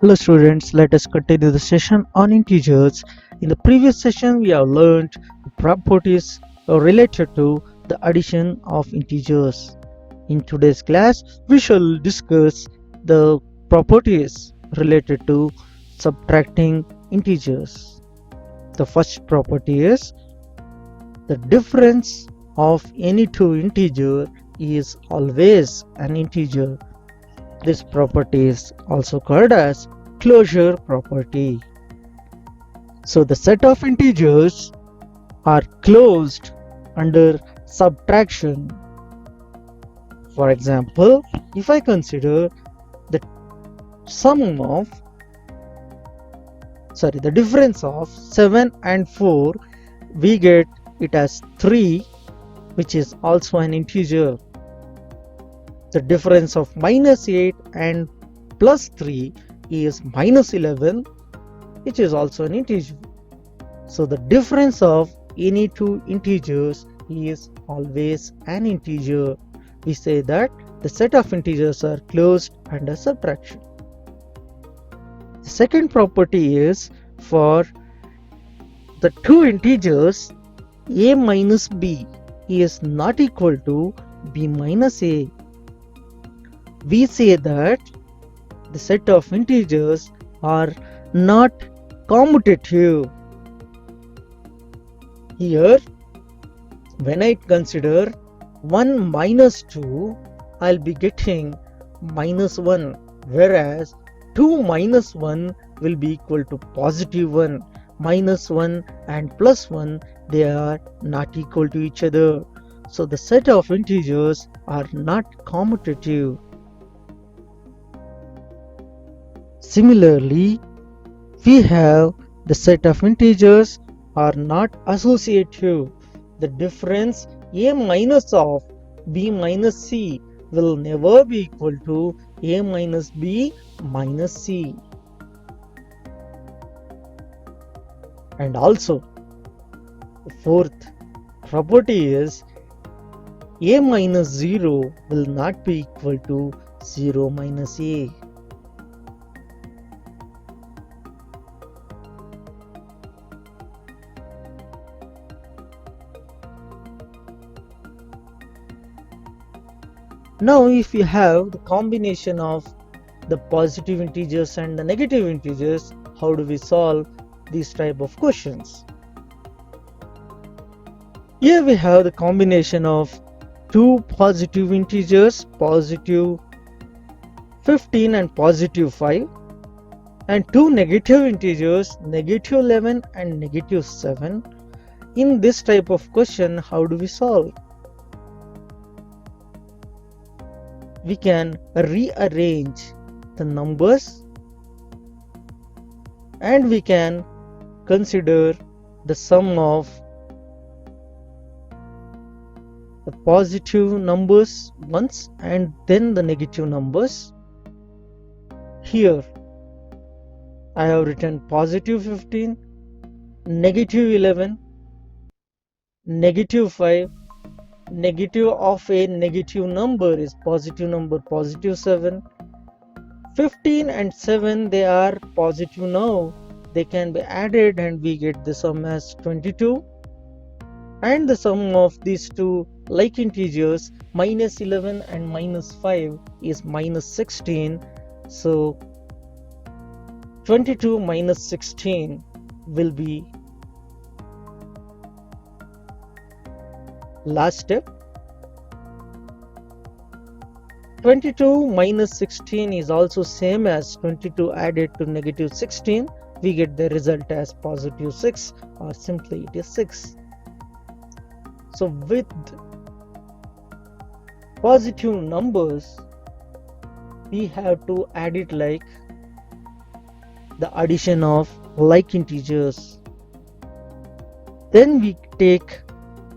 Hello students, let us continue the session on integers. In the previous session we have learned the properties related to the addition of integers. In today's class we shall discuss the properties related to subtracting integers. The first property is the difference of any two integers is always an integer. This property is also called as closure property. So the set of integers are closed under subtraction. For example, if I consider the difference of 7 and 4, we get it as 3, which is also an integer. The difference of minus 8 and plus 3 is minus 11, which is also an integer. So the difference of any two integers is always an integer. We say that the set of integers are closed under subtraction. The second property is for the two integers a minus b is not equal to b minus a. We say that the set of integers are not commutative. Here, when I consider 1 minus 2, I'll be getting minus 1, whereas 2 minus 1 will be equal to positive 1. Minus 1 and plus 1, they are not equal to each other. So the set of integers are not commutative. Similarly, we have the set of integers are not associative. The difference a minus of b minus c will never be equal to a minus b minus c. And also, the fourth property is a minus 0 will not be equal to 0 minus a. Now if you have the combination of the positive integers and the negative integers, how do we solve these type of questions? Here we have the combination of two positive integers, positive 15 and positive 5, and two negative integers, negative 11 and negative 7. In this type of question, how do we solve? We can rearrange the numbers and we can consider the sum of the positive numbers once and then the negative numbers. Here I have written positive 15, negative 11, negative 5, negative of a negative number is positive number positive 7. 15 and 7, they are positive now. They can be added and we get the sum as 22. And the sum of these two like integers, minus 11 and minus 5 is minus 16. So 22 minus 16 will be last step. 22 minus 16 is also same as 22 added to negative 16. We get the result as positive 6, or simply it is 6. So with positive numbers, we have to add it like the addition of like integers. Then we take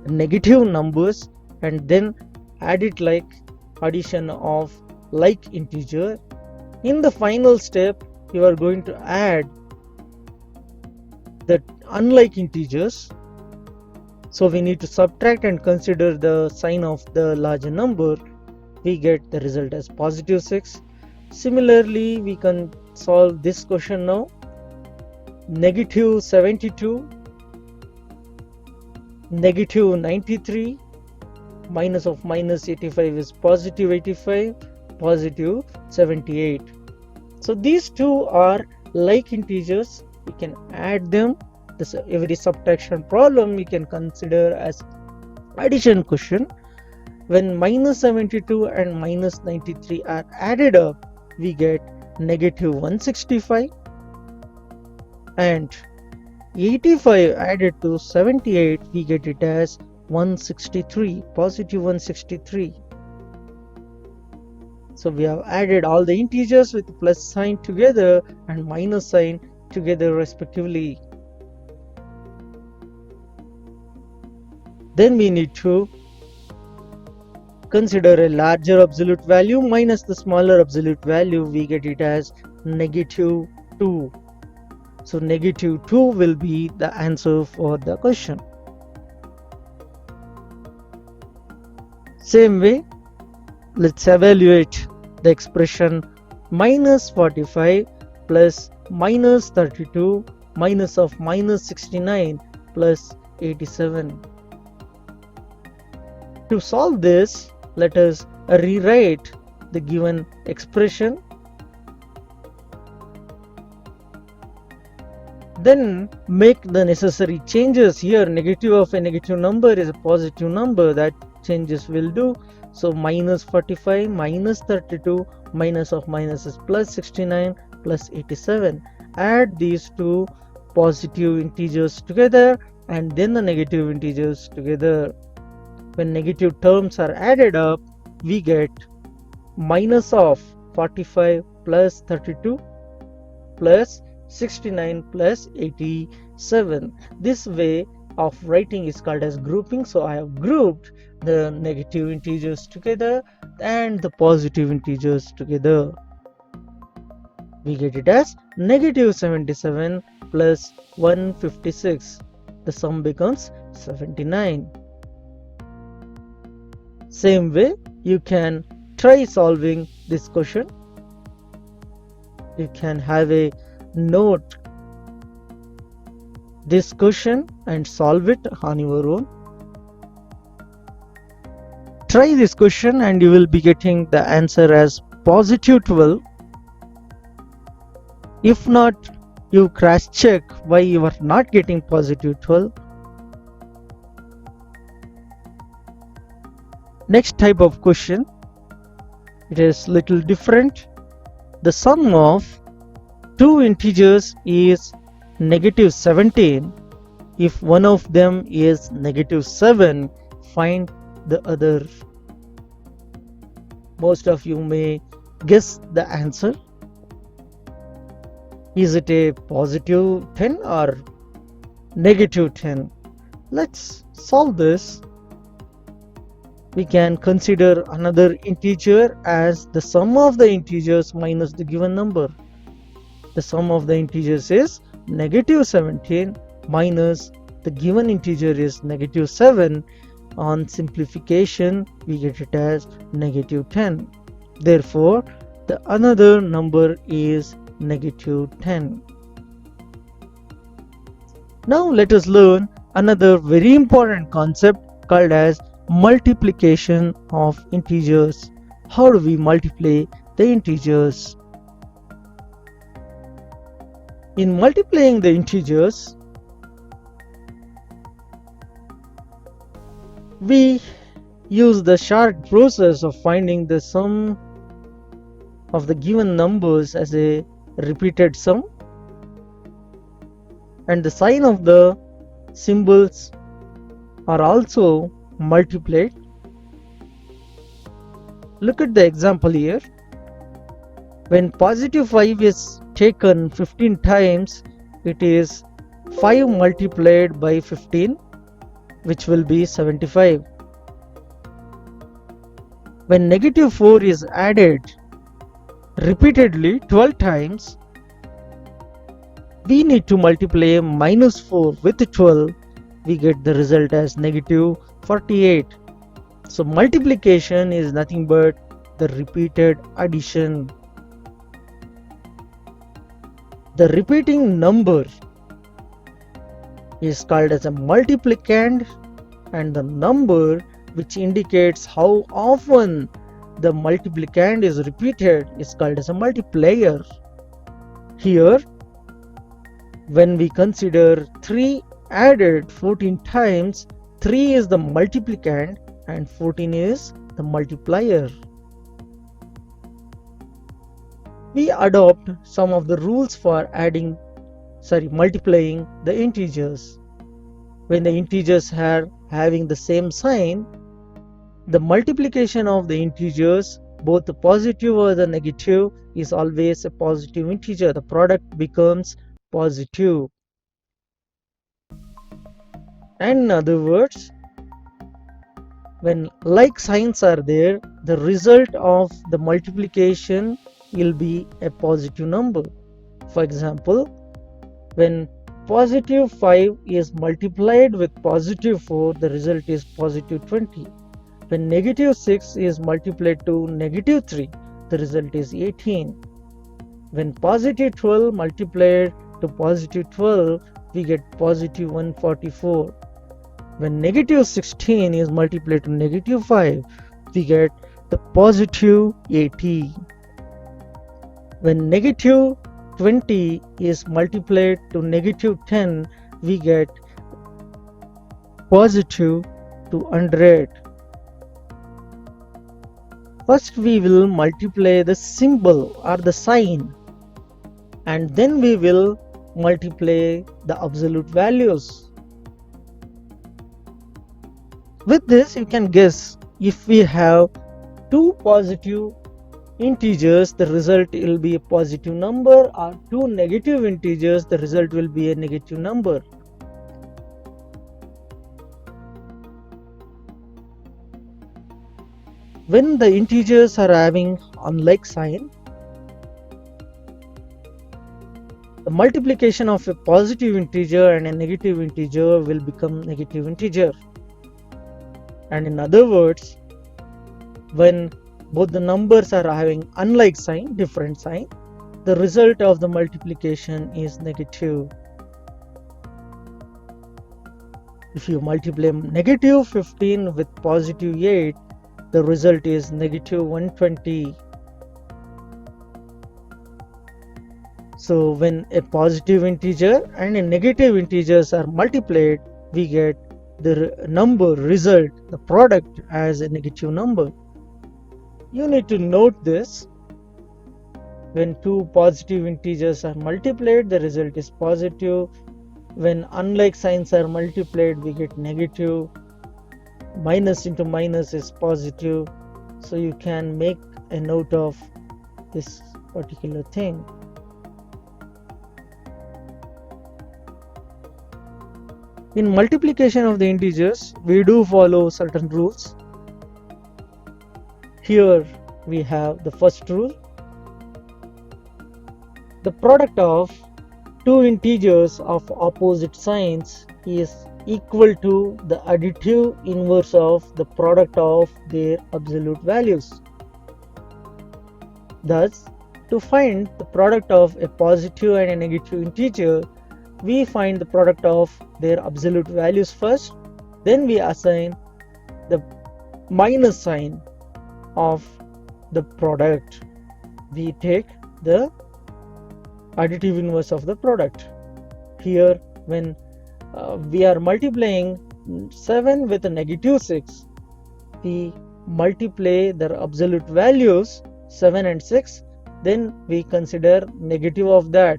negative numbers and then add it like addition of like integer. In the final step, you are going to add the unlike integers. So we need to subtract and consider the sign of the larger number. We get the result as positive 6. Similarly, we can solve this question now. Negative 72, negative 93, minus of minus 85 is positive 85, positive 78. So these two are like integers. We can add them. This every subtraction problem we can consider as addition question. When minus 72 and minus 93 are added up, we get negative 165, and 85 added to 78, we get it as 163, positive 163. So we have added all the integers with plus sign together and minus sign together respectively. Then we need to consider a larger absolute value minus the smaller absolute value. We get it as negative 2. So negative 2 will be the answer for the question. Same way, let's evaluate the expression minus 45 plus minus 32 minus of minus 69 plus 87. To solve this, let us rewrite the given expression. Then make the necessary changes. Here negative of a negative number is a positive number, that changes will do. So minus 45 minus 32 minus of minus is plus 69 plus 87. Add these two positive integers together and then the negative integers together. When negative terms are added up, we get minus of 45 plus 32 plus 69 plus 87. This way of writing is called as grouping. So I have grouped the negative integers together and the positive integers together. We get it as negative 77 plus 156. The sum becomes 79. Same way, you can try solving this question. You can have a note this question and solve it on your own. Try this question and you will be getting the answer as positive 12. If not, you cross check why you are not getting positive 12. Next type of question, it is little different. The sum of two integers is negative 17. If one of them is negative 7, find the other. Most of you may guess the answer. Is it a positive 10 or negative 10? Let's solve this. We can consider another integer as the sum of the integers minus the given number. The sum of the integers is negative 17 minus the given integer is negative 7. On simplification, we get it as negative 10. Therefore, the another number is negative 10. Now let us learn another very important concept called as multiplication of integers. How do we multiply the integers? In multiplying the integers, we use the short process of finding the sum of the given numbers as a repeated sum, and the sign of the symbols are also multiplied. Look at the example here. When positive 5 is taken 15 times, it is 5 multiplied by 15, which will be 75. When negative 4 is added repeatedly 12 times, we need to multiply minus 4 with 12. We get the result as negative 48. So multiplication is nothing but the repeated addition. The repeating number is called as a multiplicand, and the number which indicates how often the multiplicand is repeated is called as a multiplier. Here, when we consider 3 added 14 times, 3 is the multiplicand and 14 is the multiplier. We adopt some of the rules for multiplying the integers. When the integers are having the same sign, the multiplication of the integers, both the positive or the negative, is always a positive integer. The product becomes positive. And in other words, when like signs are there, the result of the multiplication will be a positive number. For example, when positive 5 is multiplied with positive 4, the result is positive 20. When negative 6 is multiplied to negative 3, the result is 18. When positive 12 multiplied to positive 12, we get positive 144. When negative 16 is multiplied to negative 5, we get the positive 80. When negative 20 is multiplied to negative 10, we get positive 200. First we will multiply the symbol or the sign, and then we will multiply the absolute values. With this, you can guess if we have two positive integers, the result will be a positive number, or two negative integers, the result will be a negative number. When the integers are having unlike sign, the multiplication of a positive integer and a negative integer will become negative integer. And in other words, when both the numbers are having unlike sign, different sign, the result of the multiplication is negative. If you multiply negative 15 with positive 8, the result is negative 120. So when a positive integer and a negative integers are multiplied, we get the number result, the product, as a negative number. You need to note this. When two positive integers are multiplied, the result is positive. When unlike signs are multiplied, we get negative. Minus into minus is positive. So you can make a note of this particular thing. In multiplication of the integers, we do follow certain rules. Here we have the first rule. The product of two integers of opposite signs is equal to the additive inverse of the product of their absolute values. Thus, to find the product of a positive and a negative integer, we find the product of their absolute values first, then we assign the minus sign of the product. We take the additive inverse of the product. Here, when we are multiplying 7 with a negative 6, we multiply their absolute values 7 and 6, then we consider negative of that.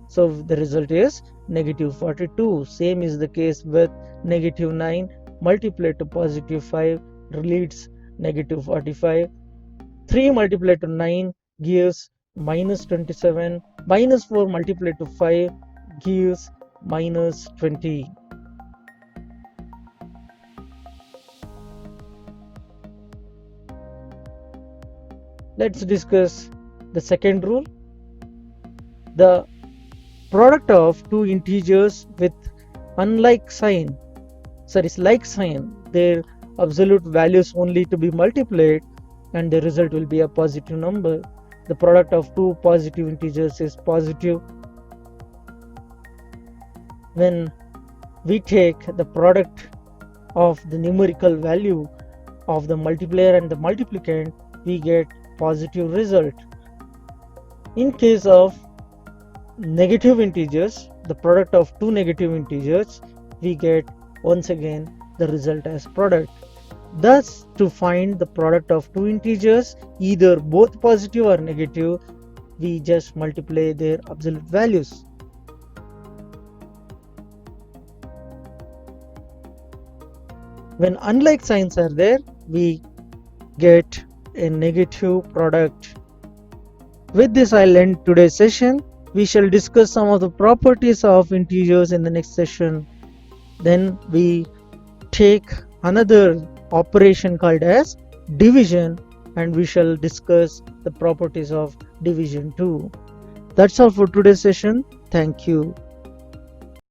So the result is negative 42. Same is the case with negative 9 multiplied to positive 5 leads negative 45. 3 multiplied to 9 gives minus 27. Minus 4 multiplied to 5 gives minus 20. Let's discuss the second rule. The product of two integers with like sign, their absolute values only to be multiplied, and the result will be a positive number. The product of two positive integers is positive. When we take the product of the numerical value of the multiplier and the multiplicand, we get positive result. In case of negative integers, the product of two negative integers, we get once again the result as product. Thus, to find the product of two integers, either both positive or negative, we just multiply their absolute values. When unlike signs are there, we get a negative product. With this, I'll end today's session. We shall discuss some of the properties of integers in the next session. Then we take another operation called as division, and we shall discuss the properties of division too. That's all for today's session. Thank you.